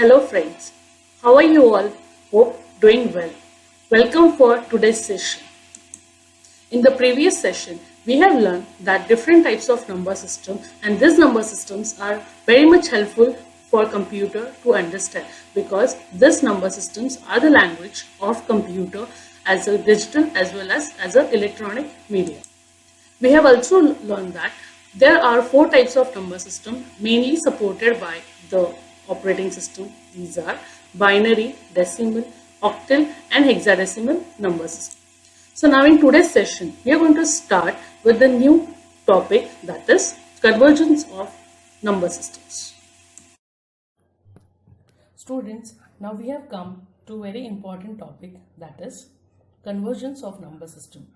Hello friends, how are you all? Hope doing well. Welcome for today's session. In the previous session, we have learned that different types of number system and these number systems are very much helpful for computer to understand because these number systems are the language of computer as a digital as well as an electronic media. We have also learned that there are four types of number system mainly supported by the operating system. These are binary, decimal, octal and hexadecimal number system. So now in today's session, we are going to start with the new topic, that is convergence of number systems. Students, now we have come to a very important topic, that is convergence of number system.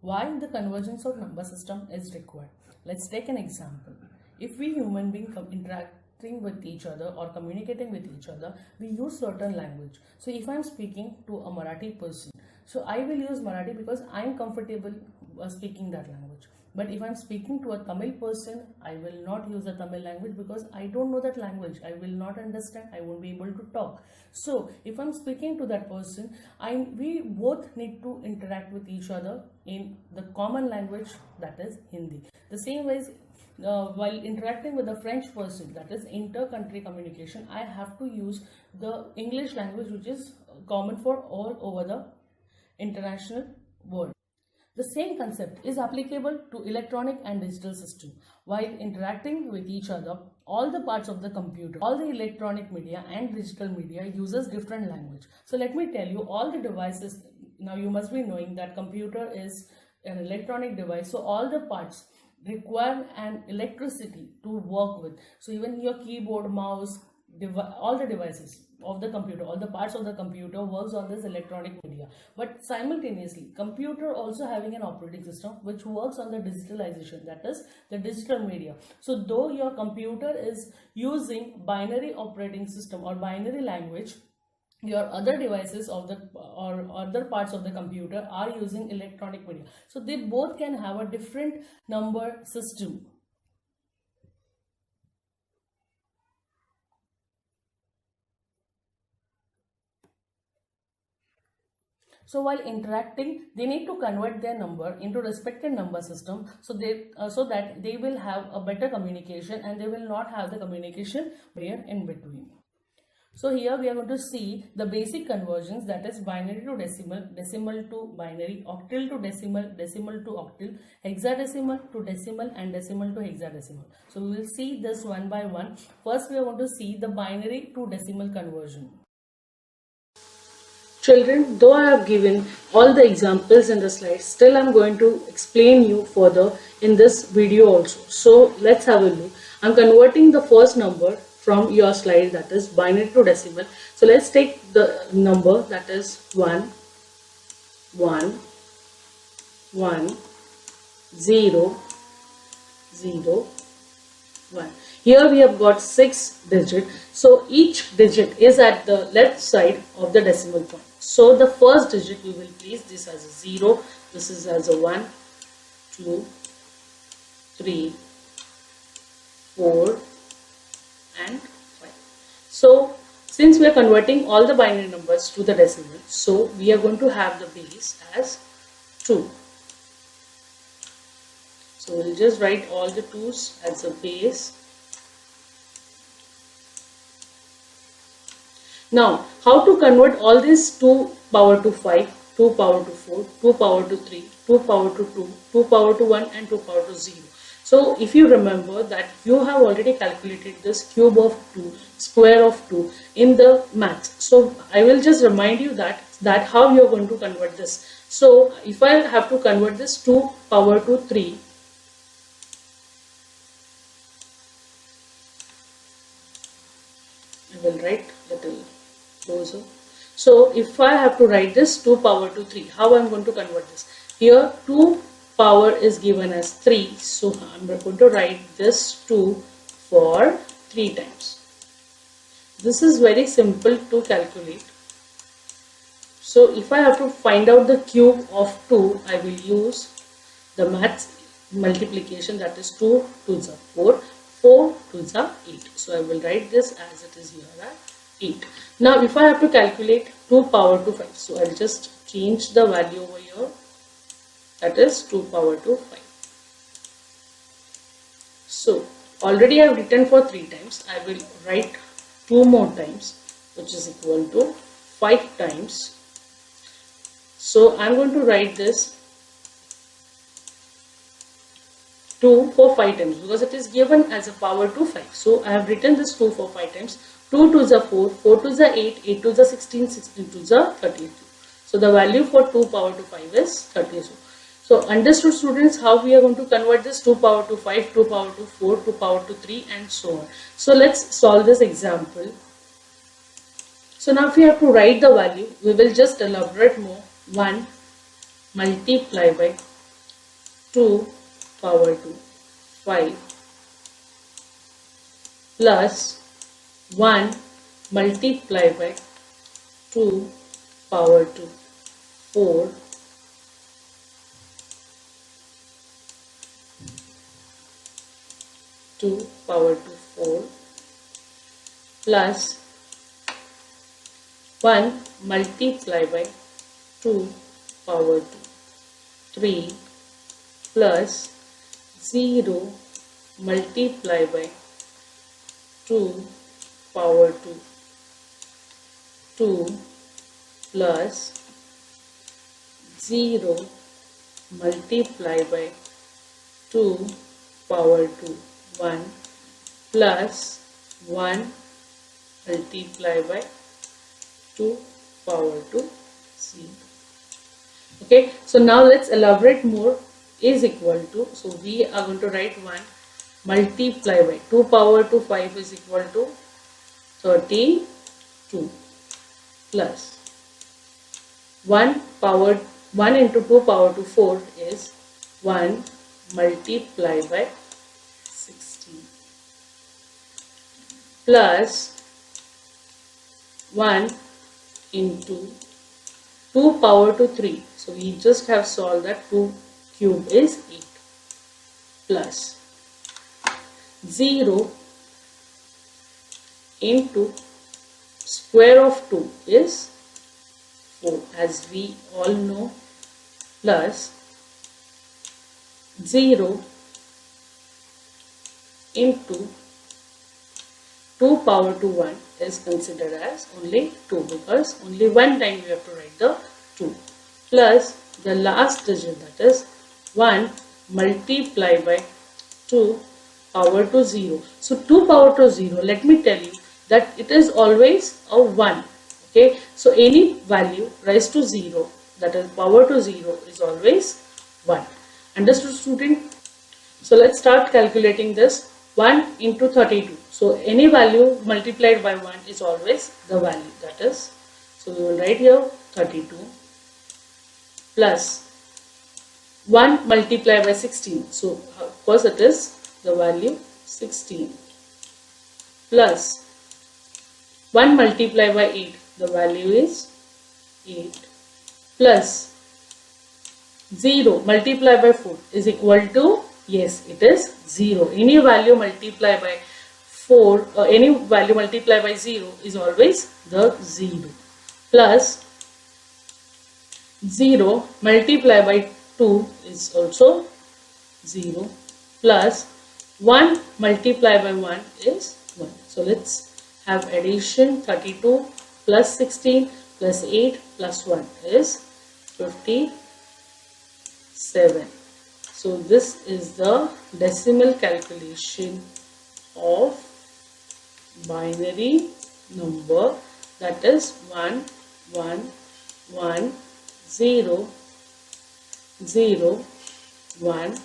Why the convergence of number system is required? Let's take an example. If we human beings interacting with each other or communicating with each other, we use certain language. So if I'm speaking to a Marathi person, so I will use Marathi because I'm comfortable speaking that language. But if I'm speaking to a Tamil person, I will not use the Tamil language because I don't know that language. I will not understand. I won't be able to talk. So if I'm speaking to that person, we both need to interact with each other in the common language, that is Hindi. The same way, while interacting with a French person, that is inter-country communication, I have to use the English language, which is common for all over the international world. The same concept is applicable to electronic and digital system. While interacting with each other, all the parts of the computer, all the electronic media and digital media uses different language. So let me tell you, all the devices, now you must be knowing that computer is an electronic device. So all the parts require an electricity to work with. So even your keyboard, mouse, all the devices of the computer, all the parts of the computer works on this electronic media. But simultaneously, computer also having an operating system which works on the digitalization, that is the digital media. So though your computer is using binary operating system or binary language, your other devices of the or other parts of the computer are using electronic media. So they both can have a different number system. So while interacting, they need to convert their number into respective number system so that they will have a better communication and they will not have the communication barrier in between. So here we are going to see the basic conversions, that is binary to decimal, decimal to binary, octal to decimal, decimal to octal, hexadecimal to decimal and decimal to hexadecimal. So we will see this one by one. First we are going to see the binary to decimal conversion. Children, though I have given all the examples in the slides, still I am going to explain you further in this video also. So let's have a look. I am converting the first number from your slide, that is binary to decimal. So let's take the number that is 1, 1, 1, 0, 0, 1. Here we have got 6 digits. So each digit is at the left side of the decimal point. So the first digit we will place this as a 0, this is as a 1, 2, 3, 4 and 5. So since we are converting all the binary numbers to the decimal, so we are going to have the base as 2. So we'll just write all the 2's as a base. Now, how to convert all this 2 power to 5, 2 power to 4, 2 power to 3, 2 power to 2, 2 power to 1 and 2 power to 0. So, if you remember that you have already calculated this cube of 2, square of 2 in the maths. So, I will just remind you that how you are going to convert this. So, if I have to convert this 2 power to 3, I will write little closer. So if I have to write this 2 power to 3, how I am going to convert this? Here 2 power is given as 3, so I am going to write this 2 for 3 times. This is very simple to calculate. So if I have to find out the cube of 2, I will use the maths multiplication, that is 2 2s are 4, 4 2s are 8. So I will write this as it is here, 8. Now if I have to calculate 2 power to 5, so I'll just change the value over here, that is 2 power to 5. So already I have written for 3 times, I will write 2 more times, which is equal to 5 times. So I am going to write this 2 for 5 times because it is given as a power to 5. So I have written this 2 for 5 times. 2 to the 4, 4 to the 8, 8 to the 16, 16 to the 32. So the value for 2 power to 5 is 32. So understood students how we are going to convert this 2 power to 5, 2 power to 4, 2 power to 3 and so on. So let's solve this example. So now if we have to write the value, we will just elaborate more. 1 multiply by 2 power to 5 plus 1 multiply by 2 power to 4 2 power to 4 plus 1 multiply by 2 power to 3 plus 0 multiply by 2 power to 2 plus 0 multiply by 2 power to 1 plus 1 multiply by 2 power to 0. Okay, so now let's elaborate more. Is equal to, so we are going to write 1 multiply by 2 power to 5 is equal to 32 plus 1 into 2 power to 4 is 1 multiply by 16 plus 1 into 2 power to 3. So we just have solved that 2 cube is 8 plus 0 into square of 2 is 4 as we all know plus 0 into 2 power to 1 is considered as only 2 because only one time you have to write the 2 plus the last digit, that is 1 multiply by 2 power to 0. So 2 power to 0, let me tell you that it is always a 1. Okay, so any value raised to 0, that is power to 0, is always 1. Understood student? So let's start calculating this. 1 into 32. So any value multiplied by 1 is always the value, that is, so we will write here 32 plus 1 multiplied by 16. So of course it is the value 16 plus 1 multiplied by 8. The value is 8 plus 0 multiplied by 4 is equal to, yes, it is 0. Any value multiplied by 4, any value multiplied by 0 is always the 0 plus 0 multiplied by 2 is also 0 plus 1 multiplied by 1 is 1. So let's have addition. 32 plus 16 plus 8 plus 1 is 57. So this is the decimal calculation of binary number, that is 1 1 1 0 0 1.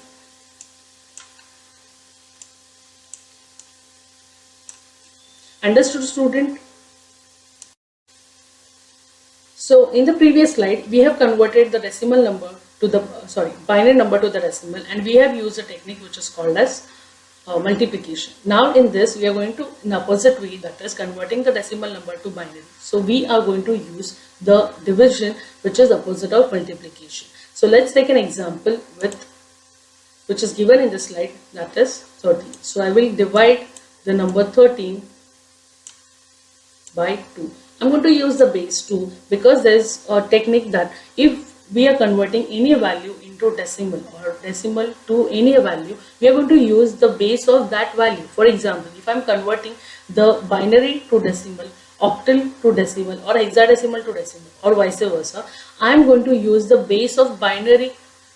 Understood student? So in the previous slide we have converted the decimal number to the binary number to the decimal, and we have used a technique which is called as multiplication. Now in this we are going to in opposite way, that is converting the decimal number to binary. So we are going to use the division, which is opposite of multiplication. So let's take an example with which is given in the slide, that is 13. So I will divide the number 13 by 2. I'm going to use the base 2 because there is a technique that if we are converting any value into decimal or decimal to any value, we are going to use the base of that value. For example, if I'm converting the binary to decimal, octal to decimal, or hexadecimal to decimal, or vice versa, I'm going to use the base of binary,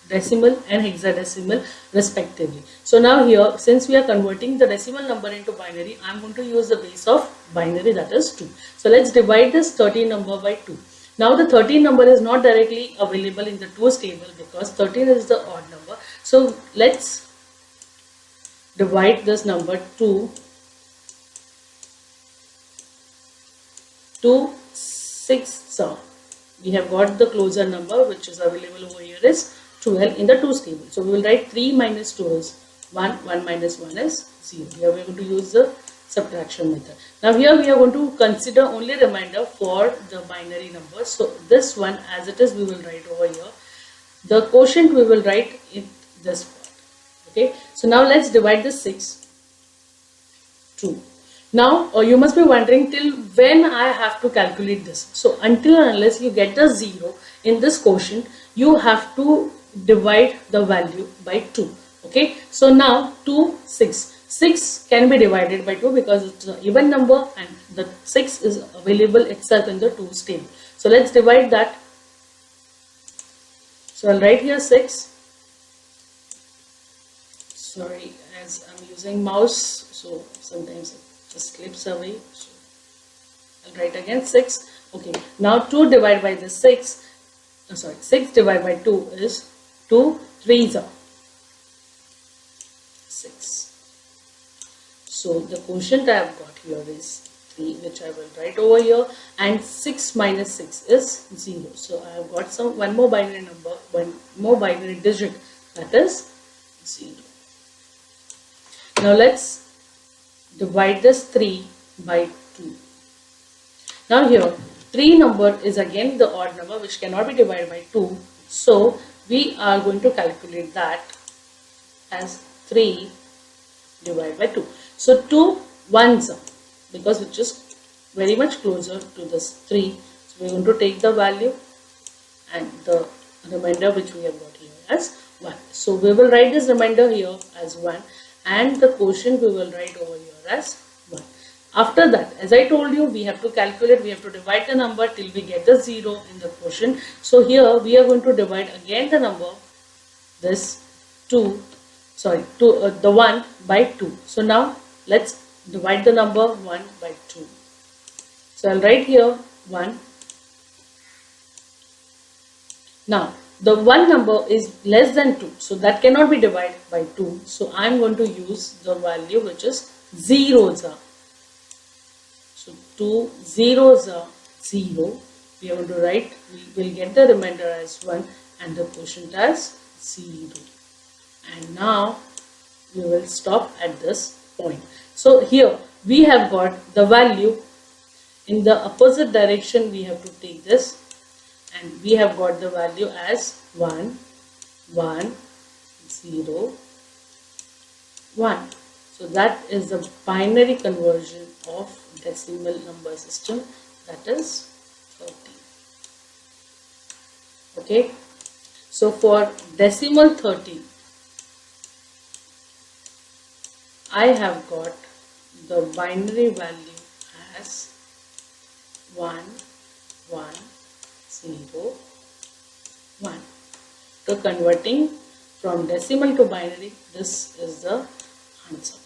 decimal and hexadecimal respectively. So now here, since we are converting the decimal number into binary, I am going to use the base of binary, that is 2. So let's divide this 13 number by 2. Now the 13 number is not directly available in the 2's table because 13 is the odd number. So let's divide this number 2 6. So we have got the closer number which is available over here is 12 in the 2's table. So we will write 3 minus 2 is 1, 1 minus 1 is 0. Here we are going to use the subtraction method. Now here we are going to consider only remainder for the binary numbers. So this one as it is we will write over here. The quotient we will write in this part. Okay. So now let's divide the 6 2. Now you must be wondering till when I have to calculate this. So until and unless you get the 0 in this quotient, you have to divide the value by 2. Okay. So now 2, 6. 6 can be divided by 2 because it's an even number and the 6 is available itself in the 2's table. So let's divide that. So I'll write here 6. Sorry, as I'm using mouse, so sometimes it just slips away. So I'll write again 6. Okay, now 2 divided by the 6. 6 divided by 2 is 2 3s are 6. So the quotient I have got here is 3, which I will write over here, and 6 minus 6 is 0. So I have got one more binary number, one more binary digit, that is 0. Now let's divide this 3 by 2. Now here 3 number is again the odd number which cannot be divided by 2. So we are going to calculate that as 3 divided by 2. So 2 1s are, because which is very much closer to this 3. So we are going to take the value and the remainder which we have got here as 1. So we will write this remainder here as 1 and the quotient we will write over here as 1. After that, as I told you, we have to calculate, we have to divide the number till we get the 0 in the quotient. So here we are going to divide again the number, this the 1 by 2. So now let's divide the number 1 by 2. So I'll write here 1. Now the 1 number is less than 2, so that cannot be divided by 2. So I'm going to use the value which is zeros are. So 2 zeros are 0. We are going to write, we will get the remainder as 1 and the quotient as 0. And now we will stop at this point. So here we have got the value in the opposite direction. We have to take this and we have got the value as 1 1 0 1. So that is the binary conversion of decimal number system, that is 13. Okay. So for decimal 13, I have got the binary value as 1 1 0 1. So converting from decimal to binary, this is the answer.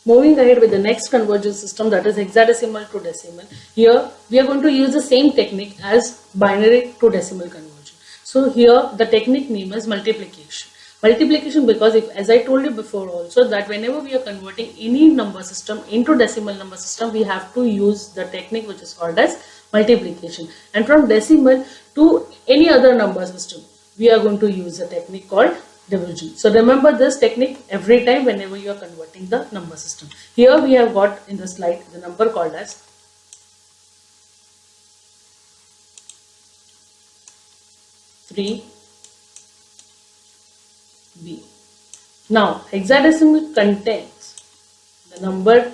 Moving ahead with the next conversion system, that is hexadecimal to decimal. Here we are going to use the same technique as binary to decimal conversion. So here the technique name is multiplication. Multiplication because as I told you before also, that whenever we are converting any number system into decimal number system, we have to use the technique which is called as multiplication. And from decimal to any other number system, we are going to use a technique called division. So remember this technique every time whenever you are converting the number system. Here we have got in the slide the number called as 3B. Now hexadecimal contains the number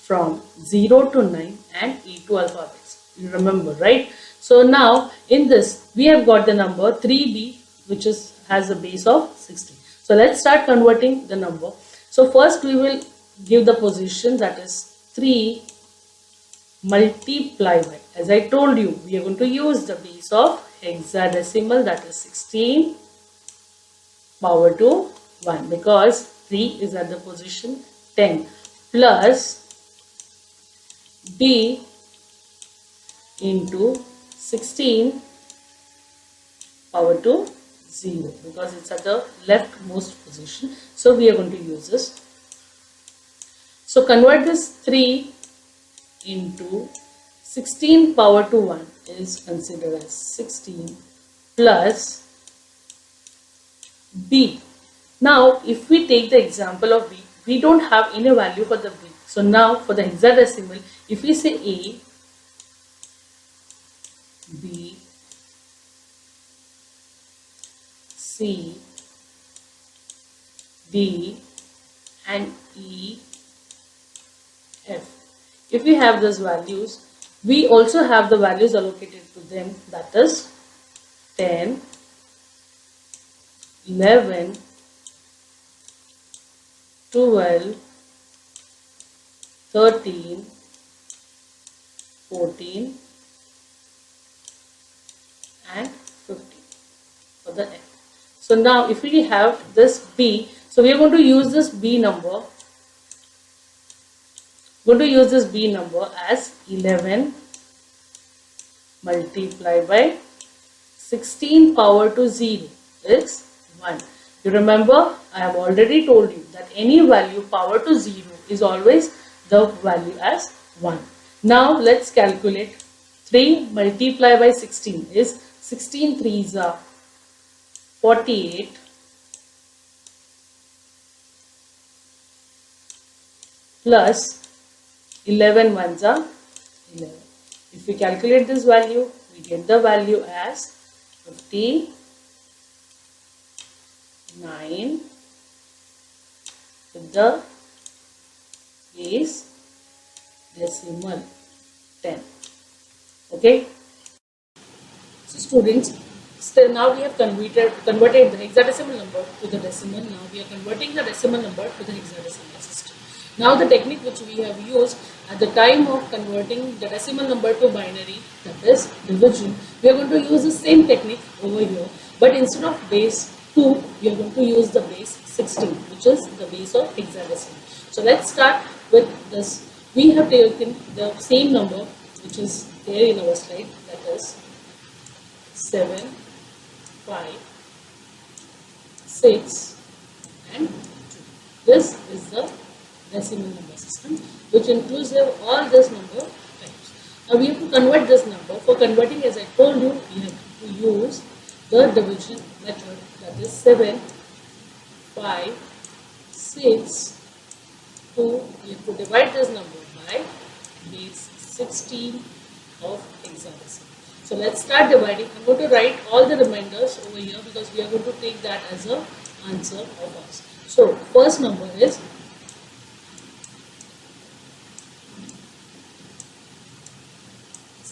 from 0 to 9 and E2 alphabets. You remember, right? So now in this we have got the number 3b, which has a base of 16. So let's start converting the number. So first we will give the position, that is 3 multiply by, as I told you, we are going to use the base of hexadecimal, that is 16 power to 1, because 3 is at the position 10, plus b into 16 power to 0, because it's at the leftmost position. So we are going to use this. So convert this 3 into 16 power to 1 is considered as 16 plus b. Now if we take the example of b, we don't have any value for the b. So now for the hexadecimal, if we say a, b, c, d and e, f. If we have those values, we also have the values allocated to them, that is 10, 11, 12, 13, 14 and 15 for the f. So now if we have this b, so we are going to use this b number. Going to use this b number as 11 multiplied by 16 power to 0 is 1. You remember, I have already told you that any value power to 0 is always the value as 1. Now let's calculate 3 multiplied by 16 is 16 3s are 48 plus 11 ones are 11. If we calculate this value, we get the value as 59 with the base decimal 10. Okay. So students, now we have converted the hexadecimal number to the decimal. Now we are converting the decimal number to the hexadecimal system. Now the technique which we have used at the time of converting the decimal number to binary, that is division, we are going to use the same technique over here, but instead of base 2, we are going to use the base 16, which is the base of hexadecimal. So let's start with this. We have taken the same number which is there in our slide, that is 7, 5, 6 and 2. This is the decimal number system, which includes all this number times. Now we have to convert this number. For converting, as I told you, we have to use the division method, that is 7, 5, 6, 2. We have to divide this number by base 16 of hexadecimal. So let's start dividing. I'm going to write all the remainders over here because we are going to take that as an answer of ours. So first number is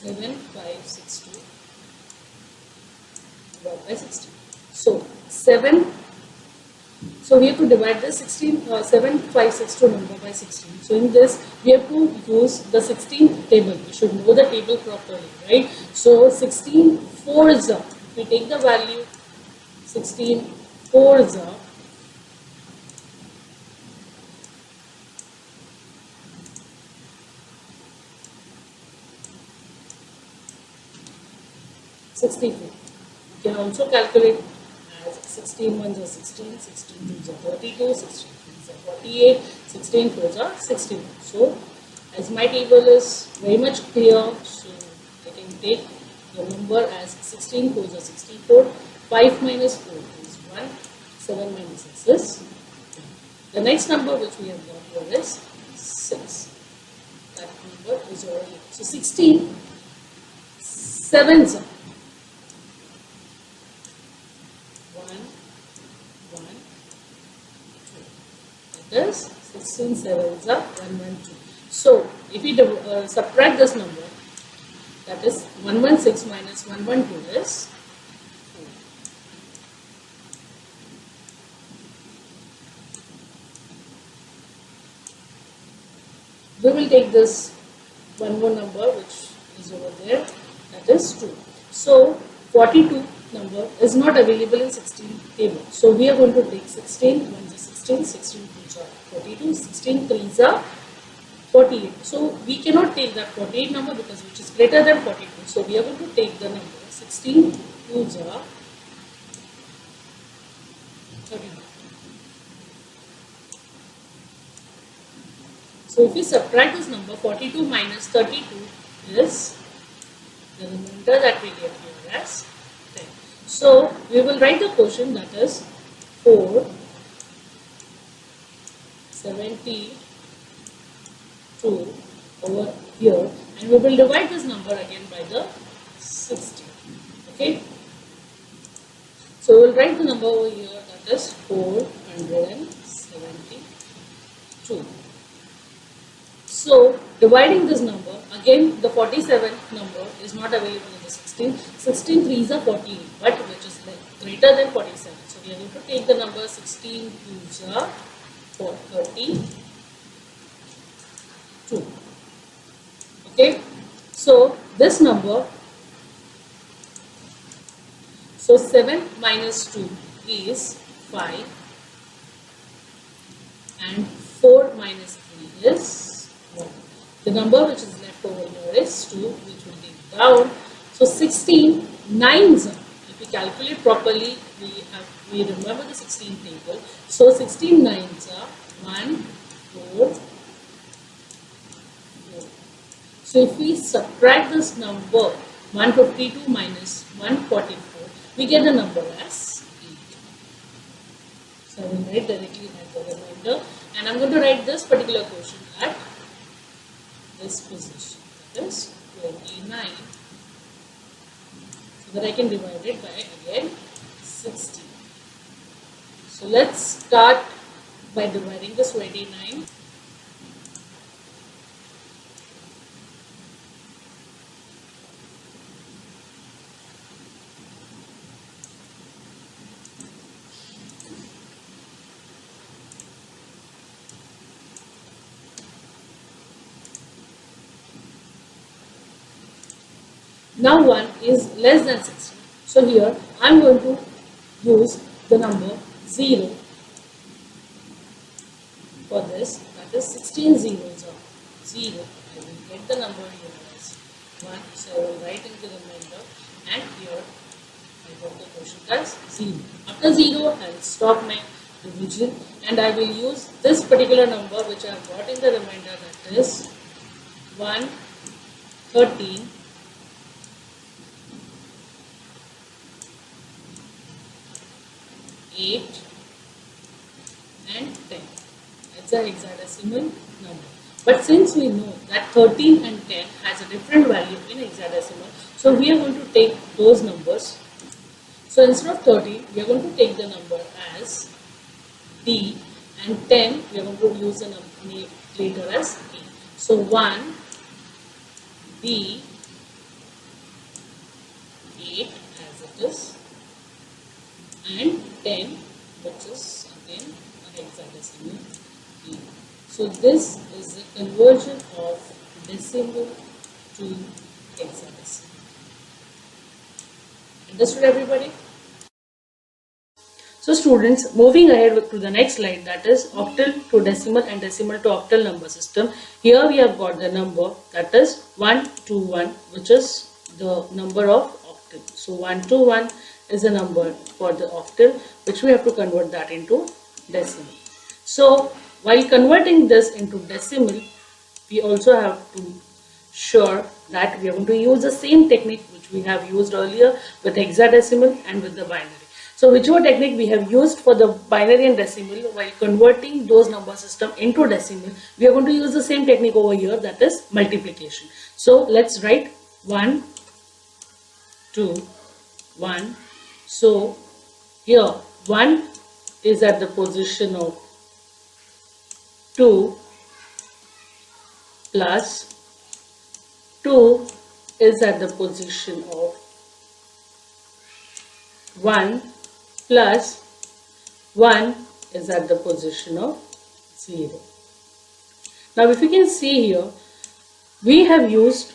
7562 divided by 16. So 7. So we have to divide the 7562 number by 16. So in this we have to use the 16th table. We should know the table properly, right? So 16 fours are. If we take the value 16 fours are 64. You can also calculate as 16 ones are 16, 16 twos are 32, 16 threes are 48, 16 fours are 61. So as my table is very much clear, so I can take the number as 16 fours are 64, 5 minus 4 is 1, 7 minus 6 is 1. The next number which we have got here is 6. That number is already. So 16 sevens are 1, 1, 2. That is 16 sevens are 1, 1, 2. So if we subtract this number, that is 116 minus 112 is 4. We will take this one more number which is over there, that is 2. So 42 number is not available in 16 table. So we are going to take 16, 1 is 16, 16 2s are 42, 16 3s are 48. So we cannot take that 48 number because which is greater than 42. So we are going to take the number 16 2s are 32. So if we subtract this number, 42 minus 32 is the remainder that we get here as 10. So we will write the quotient, that is 4 72 over here, and we will divide this number again by the 60. Okay. So we will write the number over here, that is 472. So dividing this number, again the 47 number is not available in the 16. 16 3s are 48, but which is greater than 47. So we are going to take the number 16 2s are 32. Okay. So this number, so 7 minus 2 is 5 and 4 minus 3 is 1. The number which is left over here is 2, which will take down. So 16 9s are, if we calculate properly, we remember the 16 table. So 16 9s are 1 4 4. So if we subtract this number 152 minus 144, we get the number as 8. So I will write directly at the remainder, and I am going to write this particular quotient at this position, that is 29, so that I can divide it by again 60. So let's start by dividing this 29. Now 1 is less than 60. So here I am going to use the number 0 for this. That is 16 zeros are 0. I will get the number here as 1. So I will write into the remainder, and here I got the quotient as 0. After 0 I will stop my division, and I will use this particular number which I have got in the remainder, that is 113. 8 and 10. It's an hexadecimal number. But since we know that 13 and 10 has a different value in hexadecimal, so we are going to take those numbers. So instead of 13, we are going to take the number as D, and 10 we are going to use the number later as D. So 1, D, 8 as it is, and 10, which is again a hexadecimal key. So this is the conversion of decimal to hexadecimal. Understood, everybody? So students, moving ahead to the next slide, that is octal to decimal and decimal to octal number system. Here we have got the number, that is 121, which is the number of octal. So 121 is a number for the octal, which we have to convert that into decimal. So while converting this into decimal, we also have to sure that we are going to use the same technique which we have used earlier with hexadecimal and with the binary. So whichever technique we have used for the binary and decimal, while converting those number system into decimal, we are going to use the same technique over here, that is multiplication. So let's write 1, 2, 1. So here 1 is at the position of 2, plus 2 is at the position of 1 plus 1 is at the position of 0. Now if you can see here, we have used,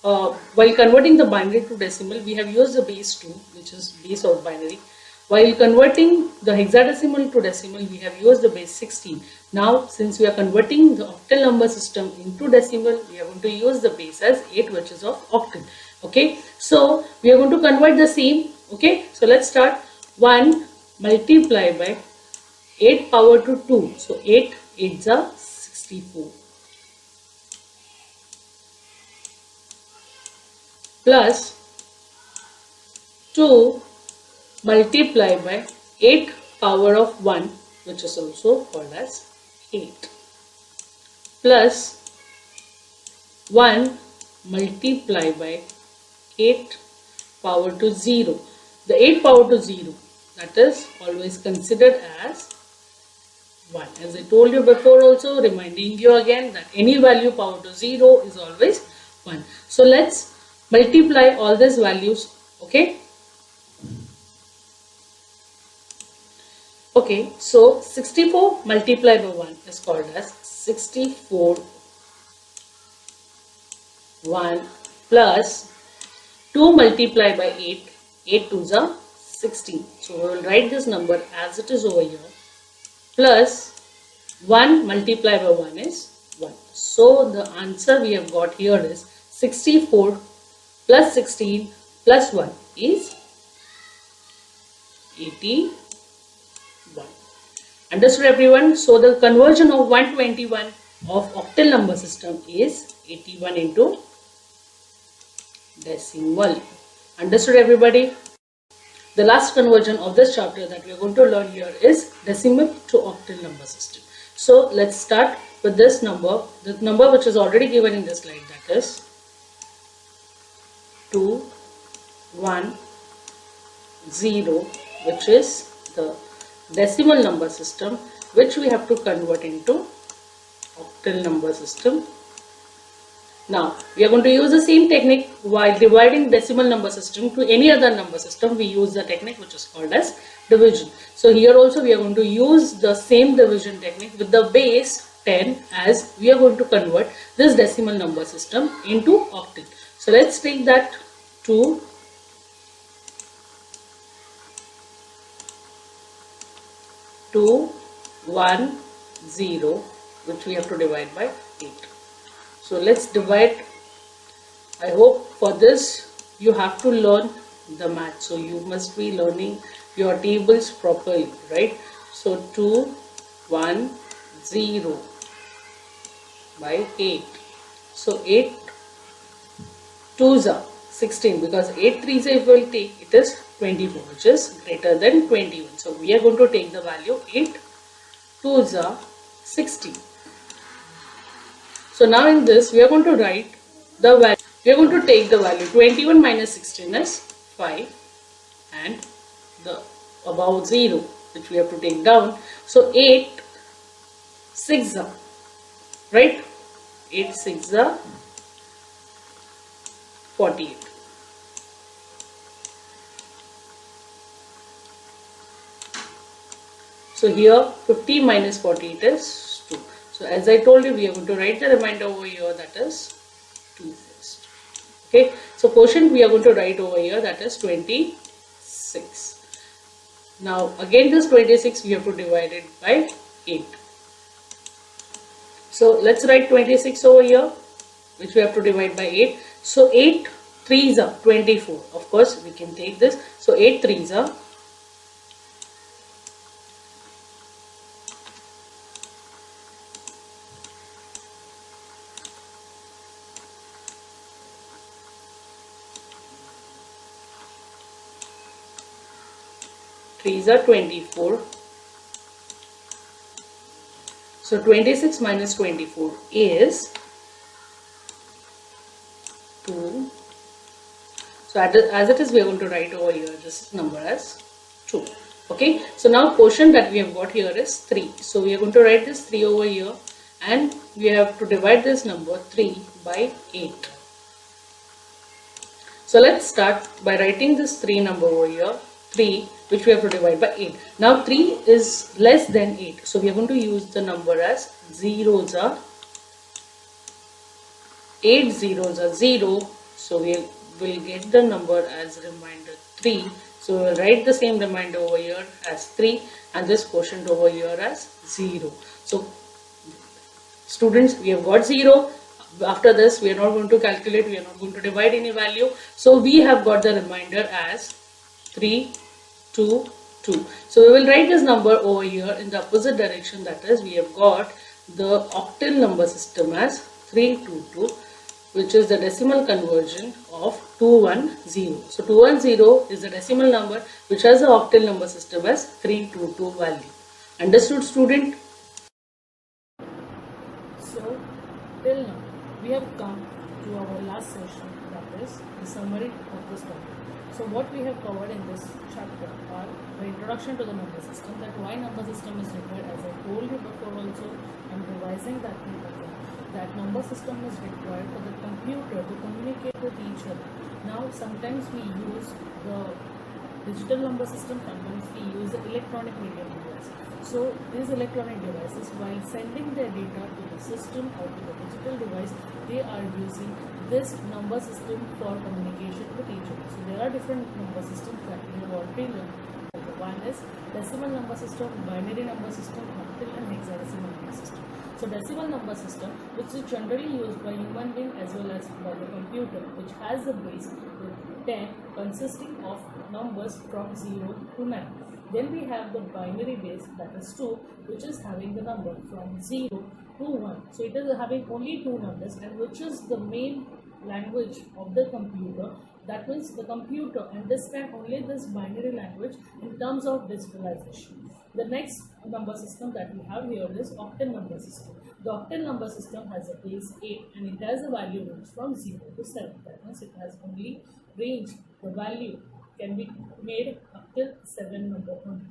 while converting the binary to decimal, we have used the base 2, which is base of binary. While converting the hexadecimal to decimal, we have used the base 16. Now since we are converting the octal number system into decimal, we are going to use the base as 8, which is of octal. Okay, so we are going to convert the same. Okay, so let's start. 1 multiplied by 8 power to 2. So 8 8s are 64. Plus 2 multiplied by 8 power of 1, which is also called as 8, plus 1 multiplied by 8 power to 0. The 8 power to 0, that is always considered as 1. As I told you before also, reminding you again that any value power to 0 is always 1. So let's multiply all these values. Okay. Okay, so 64 multiplied by 1 is called as 64 1 plus 2 multiplied by 8, 8 2s are 16. So we will write this number as it is over here, plus 1 multiplied by 1 is 1. So the answer we have got here is 64 plus 16 plus 1 is 81. Understood everyone? So the conversion of 121 of octal number system is 81 into decimal. Understood everybody? The last conversion of this chapter that we are going to learn here is decimal to octal number system. So let's start with this number, the number which is already given in this slide, that is 2 1 0, which is the decimal number system, which we have to convert into octal number system. Now we are going to use the same technique while dividing decimal number system to any other number system. We use the technique which is called as division. So here also we are going to use the same division technique with the base 10, as we are going to convert this decimal number system into octal. So let's take that 2 2 1 0, which we have to divide by 8. So let's divide. I hope for this you have to learn the math, so you must be learning your tables properly, right? So 2 1 0 by 8. So 8 2s are 16, because 8 3s if we will take, it is 24, which is greater than 21. So we are going to take the value 8 2s are 16. So now in this we are going to write the value. We are going to take the value 21 minus 16 is 5, and the above 0 which we have to take down. So 8 6 are, right? 8 6 are 48. So here 50 minus 48 is 2. So as I told you, we are going to write the remainder over here, that is 2 first. Okay, so quotient we are going to write over here, that is 26. Now again this 26 we have to divide it by 8. So let's write 26 over here, which we have to divide by 8. So 8 3s are 24. Of course we can take this. So 8 3s are 3s are 24. So 26 minus 24 is 2. So as it is, we are going to write over here this number as 2. Okay. So now quotient that we have got here is 3. So we are going to write this 3 over here. and we have to divide this number 3 by 8. So let's start by writing this 3 number over here, 3, which we have to divide by 8. Now 3 is less than 8, so we are going to use the number as zeros are 8 zeros are 0, so we will get the number as remainder 3. So we will write the same remainder over here as 3 and this quotient over here as 0. So students, we have got 0. After this, we are not going to calculate, we are not going to divide any value. So we have got the remainder as 3, 2, 2. So we will write this number over here in the opposite direction, that is, we have got the octal number system as 322, which is the decimal conversion of 210. So 210 is the decimal number which has the octal number system as 322 value. Understood, student? So till now we have come to our last session, that is the summary of this topic. So what we have covered in this chapter are the introduction to the number system, that why number system is required, as I told you before also, I'm revising that thing again, that number system is required for the computer to communicate with each other. Now sometimes we use the digital number system, sometimes we use the electronic medium device. So these electronic devices, while sending their data to the system or to the digital device, they are using this number system for communication with each other. So there are different number systems that we have already learned. One is decimal number system, binary number system, octal and hexadecimal number system. So decimal number system, which is generally used by human being as well as by the computer, which has a base with 10 consisting of numbers from 0 to 9. Then we have the binary base, that is 2, which is having the number from 0 to 1. So it is having only 2 numbers, and which is the main language of the computer. That means the computer understands only this binary language in terms of digitalization. The next number system that we have here is octal number system. The octal number system has a base 8 and it has a value range from 0 to 7. That means it has only range, the value can be made up till 7 number only.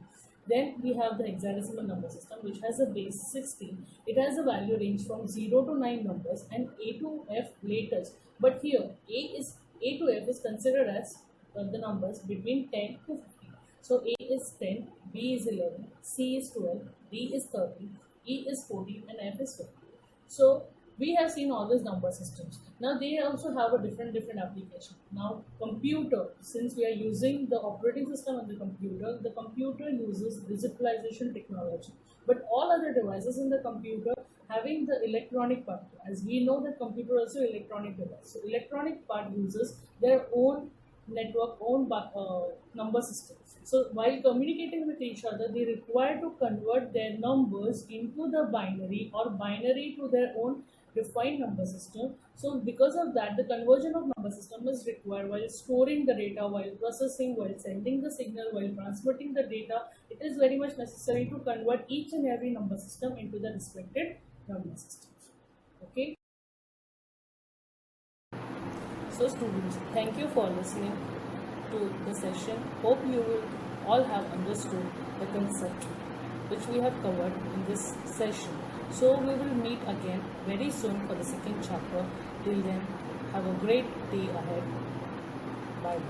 Then we have the hexadecimal number system, which has a base 16. It has a value range from 0 to 9 numbers and A to F letters. But here A to F is considered as the numbers between 10 to 50. So A is 10, B is 11, C is 12, D is 13, E is 14 and F is 15. So we have seen all these number systems. Now they also have a different application. Now computer, since we are using the operating system on the computer uses digitalization technology. But all other devices in the computer having the electronic part, as we know that computer also electronic device. So electronic part uses their own network, own number system. So while communicating with each other, they require to convert their numbers into the binary or binary to their own defined number system. So because of that, the conversion of number system is required while storing the data, while processing, while sending the signal, while transmitting the data. It is very much necessary to convert each and every number system into the respected number systems. Okay. So students, thank you for listening to the session. Hope you will all have understood the concept which we have covered in this session. So we will meet again very soon for the second chapter. Till then, have a great day ahead. Bye.